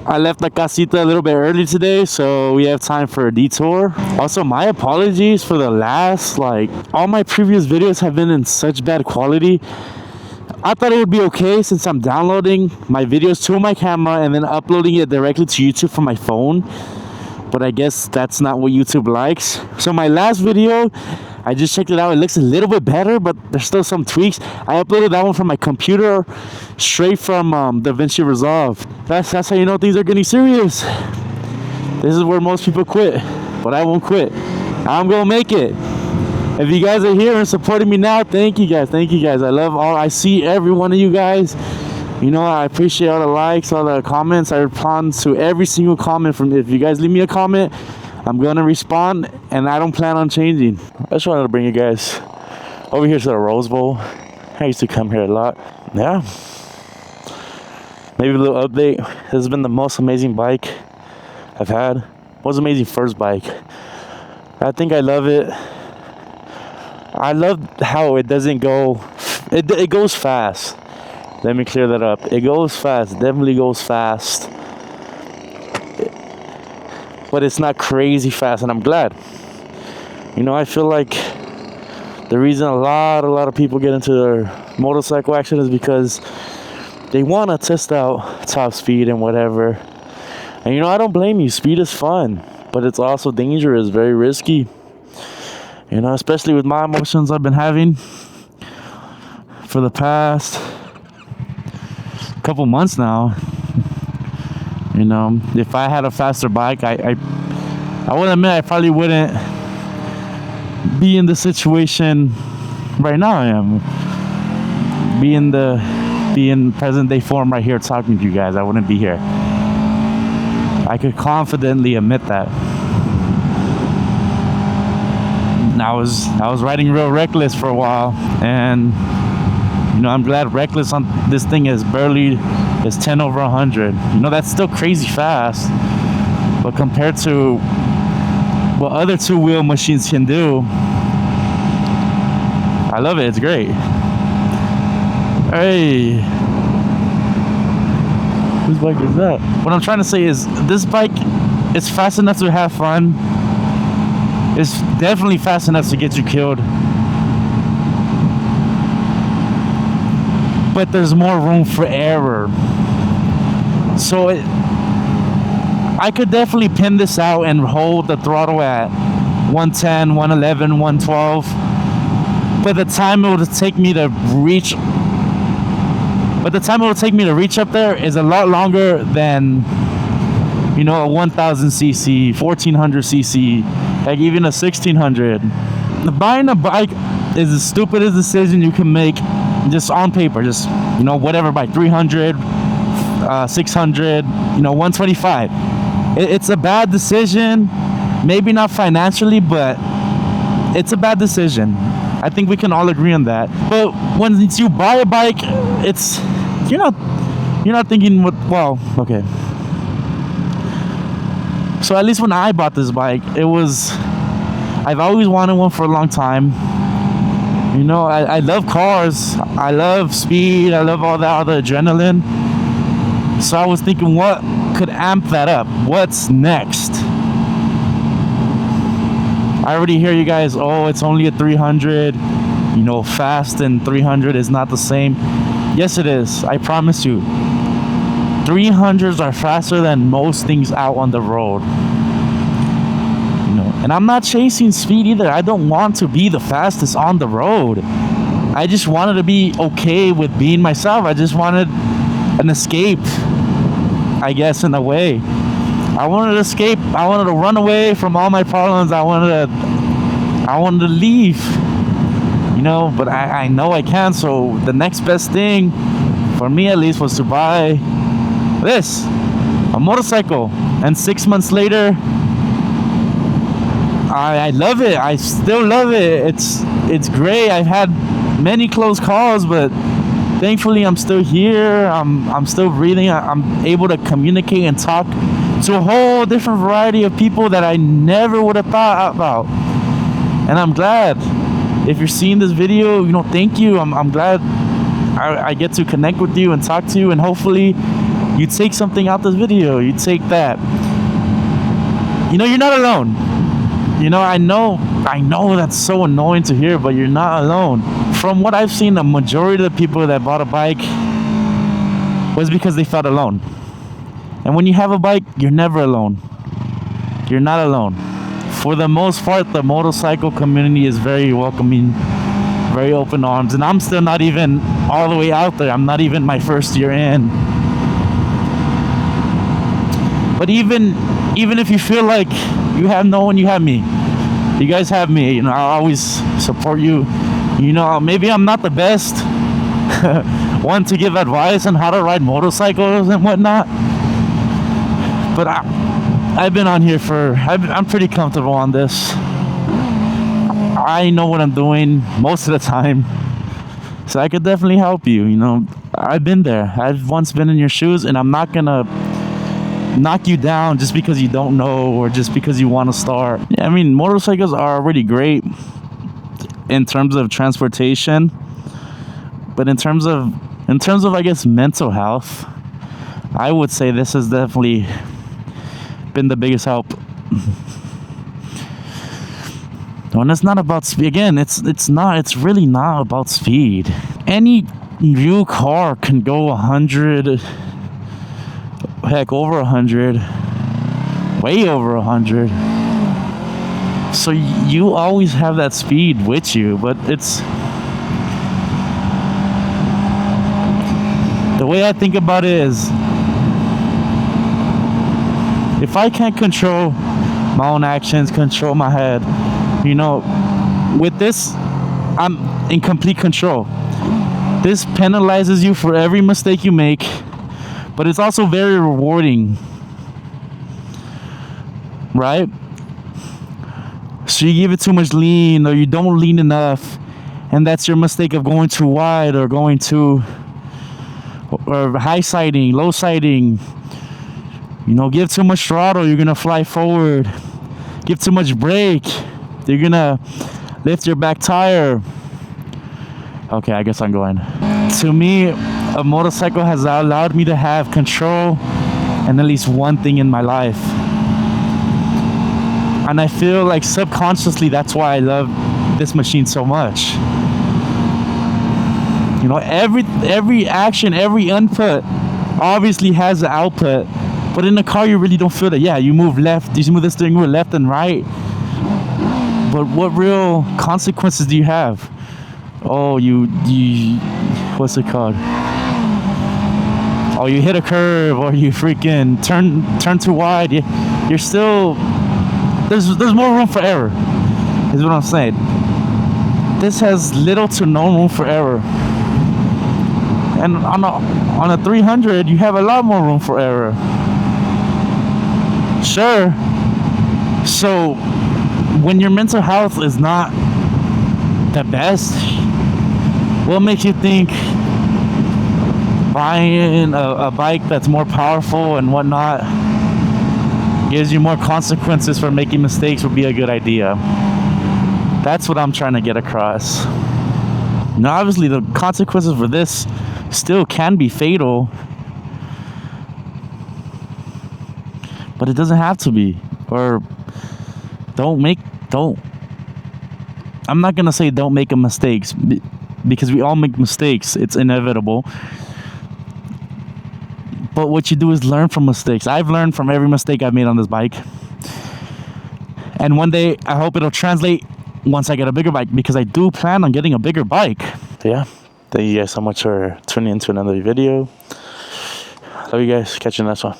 I left the casita a little bit early today, so we have time for a detour. Also, my apologies for the last, all my previous videos have been in such bad quality. I thought it would be okay since I'm downloading my videos to my camera and then uploading it directly to YouTube from my phone. But I guess that's not what YouTube likes. So my last video, I just checked it out. It looks a little bit better, but there's still some tweaks. I uploaded that one from my computer, straight from DaVinci Resolve. That's how you know things are getting serious. This is where most people quit, but I won't quit. I'm gonna make it. If you guys are here and supporting me now, thank you guys. Thank you guys. I see every one of you guys. You know, I appreciate all the likes, all the comments. I respond to every single comment if you guys leave me a comment, I'm gonna respond, and I don't plan on changing. I just wanted to bring you guys over here to the Rose Bowl. I used to come here a lot. Yeah. Maybe a little update. This has been the most amazing bike I've had. Most amazing first bike. I think I love it. I love how it doesn't go. It goes fast. Let me clear that up. It goes fast. Definitely goes fast. But it's not crazy fast, and I'm glad. You know, I feel like the reason a lot of people get into their motorcycle action is because they want to test out top speed and whatever. And you know, I don't blame you. Speed is fun, but it's also dangerous, very risky. You know, especially with my emotions I've been having for the past couple months now. You know, if I had a faster bike, I would admit I probably wouldn't be in the situation right now I am. Be in present day form right here talking to you guys. I wouldn't be here. I could confidently admit that. I was riding real reckless for a while, and you know, I'm glad reckless on this thing is 10 over 100. You know, that's still crazy fast, but compared to what other two-wheel machines can do, I love it. It's great. Hey, whose bike is that? What I'm trying to say is this bike is fast enough to have fun. It's definitely fast enough to get you killed. But there's more room for error. So I could definitely pin this out and hold the throttle at 110, 111, 112. But the time it would take me to reach up there is a lot longer than, you know, a 1000cc, 1400cc, like even a 1600. Buying a bike is the stupidest decision you can make. Just on paper, just, you know, whatever bike, 300, 600, you know, 125. It's a bad decision. Maybe not financially, but it's a bad decision. I think we can all agree on that. But when you buy a bike, you're not thinking okay. So at least when I bought this bike, I've always wanted one for a long time. You know, I love cars. I love speed. I love all the adrenaline. So I was thinking, what could amp that up? What's next? I already hear you guys, oh, it's only a 300. You know, fast and 300 is not the same. Yes, it is. I promise you. 300s are faster than most things out on the road. And I'm not chasing speed either. I don't want to be the fastest on the road. I just wanted to be okay with being myself. I just wanted an escape, I guess, in a way. I wanted to escape. I wanted to run away from all my problems. I wanted to leave. You know, but I know I can't. So the next best thing, for me at least, was to buy a motorcycle. And 6 months later, I love it. I still love it. It's great. I've had many close calls, but thankfully I'm still here. I'm still breathing. I'm able to communicate and talk to a whole different variety of people that I never would have thought about. And I'm glad. If you're seeing this video, you know, thank you. I'm glad I get to connect with you and talk to you, and hopefully You take something out this video, you take that. You know, you're not alone. You know, I know that's so annoying to hear, but you're not alone. From what I've seen, the majority of the people that bought a bike was because they felt alone. And when you have a bike, you're never alone. You're not alone. For the most part, the motorcycle community is very welcoming, very open arms, and I'm still not even all the way out there. I'm not even my first year in. But even if you feel like you have no one, you have me. You guys have me. You know, I'll always support you. You know, maybe I'm not the best one to give advice on how to ride motorcycles and whatnot, but I've been on here I'm pretty comfortable on this. I know what I'm doing most of the time, so I could definitely help you. You know, I've been there. I've once been in your shoes, and I'm not gonna knock you down just because you don't know or just because you want to start. Yeah, I mean, motorcycles are already great in terms of transportation, but in terms of I guess mental health, I would say this has definitely been the biggest help. And it's not about speed. Again, it's really not about speed. Any new car can go 100, heck, over 100, way over 100. So you always have that speed with you, but it's the way I think about it is, if I can't control my own actions, control my head, you know, with this, I'm in complete control. This penalizes you for every mistake you make, but it's also very rewarding, right? So you give it too much lean, or you don't lean enough, and that's your mistake of going too wide or going too, or high siding, low siding. You know, give too much throttle, you're gonna fly forward. Give too much brake, you're gonna lift your back tire. Okay, I guess I'm going. To me, a motorcycle has allowed me to have control in at least one thing in my life. And I feel like subconsciously that's why I love this machine so much. You know, every action, every input obviously has an output, but in the car you really don't feel that. Yeah, you move left, you move the steering wheel left and right, but what real consequences do you have? Oh, you what's it called? Oh, you hit a curve, or you freaking turn too wide. You're still, there's more room for error, is what I'm saying. This has little to no room for error. And on a 300, you have a lot more room for error. Sure. So when your mental health is not the best, what makes you think buying a bike that's more powerful and whatnot gives you more consequences for making mistakes would be a good idea? That's what I'm trying to get across. Now, obviously, the consequences for this still can be fatal, but it doesn't have to be. Or I'm not gonna say don't make a mistakes, because we all make mistakes. It's inevitable. But what you do is learn from mistakes. I've learned from every mistake I've made on this bike, and one day I hope it'll translate once I get a bigger bike, because I do plan on getting a bigger bike. So yeah, thank you guys so much for tuning into another video. Love you guys. Catch you in the next one.